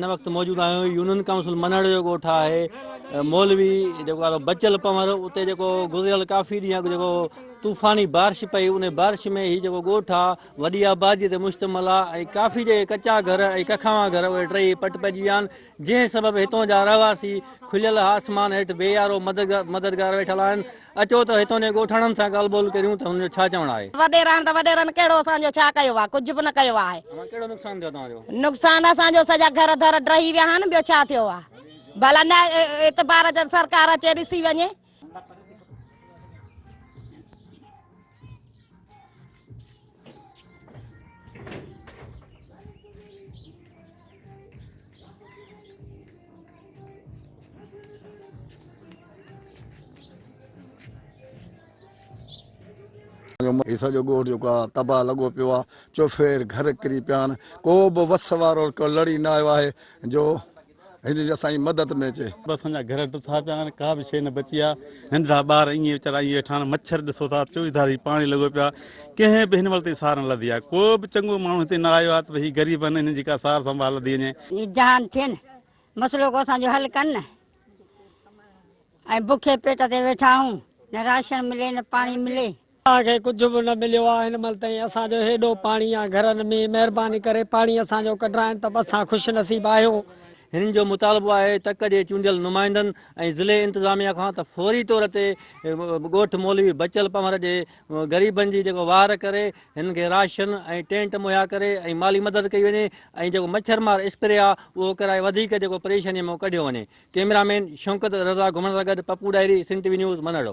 इन वक्त मौजूद आहियूं यूनियन काउंसिल मनड़ जो ॻोठ आहे मौलवी जेको आहे बचल पंवर उते जेको गुज़िरियल काफ़ी ॾींहं जेको तूफ़ानी बारिश पई उन बारिश में ही जेको ॻोठ आहे वॾी आबादी ते मुश्तमिल आहे ऐं काफ़ी जे कचा घर ऐं कखावा घर उहे टई पट पइजी विया आहिनि जंहिं सबबु हितां जा रहवासी खुलियल आसमान हेठि बेयारो मददगार वेठल आहिनि। अचो त हितां जे ॻोठाणनि सां ॻाल्हि ॿोल करियूं त हुनजो छा चवणु आहे। वॾेरनि कहिड़ो असांजो छा कयो आहे, कुझु बि न कयो आहे। कहिड़ो नुक़सानु थियो तव्हांजो? नुक़सानु असांजो सॼा घर दर ड्रही विया आहिनि, ॿियो छा थियो आहे। भला न एतबार जब सरकार अचे ॾिसी वञे। सॼो ॻोठ जेको आहे तबाह लॻो पियो आहे, चोफेर घर किरी पिया आहिनि, को बि वस वारो को लड़ी न आयो आहे जो हिन असांजी मदद में अचे। असांजा घर टुथा पिया आहिनि, का बि शइ न बची आहे। नंढड़ा ॿार ईअं वीचारा ईअं वेठा आहिनि, मच्छर ॾिसो था 24 धारी पाणी लॻो पियो आहे। कंहिं बि हिन महिल ताईं सार न लधी आहे, को बि चङो माण्हू हिते न आयो आहे त भई ग़रीब आहिनि हिननि जी का सार संभाल लधी वञे। जहान थियनि मसइलो को असांजो हल कनि न, ऐं बुखे पेट ते वेठा आहियूं, न राशन मिले न पाणी मिले। असांखे कुझु बि न मिलियो आहे हिन महिल ताईं। असांजो हेॾो पाणी आहे घरनि में, महिरबानी करे पाणी असांजो कढाइनि त असां ख़ुशि नसीब आहियूं। हिननि जो मुतालबो आहे तक जे चूंडियल नुमाइंदनि ऐं ज़िले इंतिज़ामिया खां त फौरी तौर ते ॻोठ मौलवी बचल पंवर जे ग़रीबनि जी जेको वार करे हिन खे राशन ऐं टेंट मुहैया करे ऐं माली मदद कई वञे ऐं जेको मच्छरमार स्प्रे आहे उहो कराए वधीक जेको परेशानीअ में कढियो वञे। कैमरामैन शौकत रज़ा घुमण सां गॾु Pappu diary, Sindh TV news मनड़ो।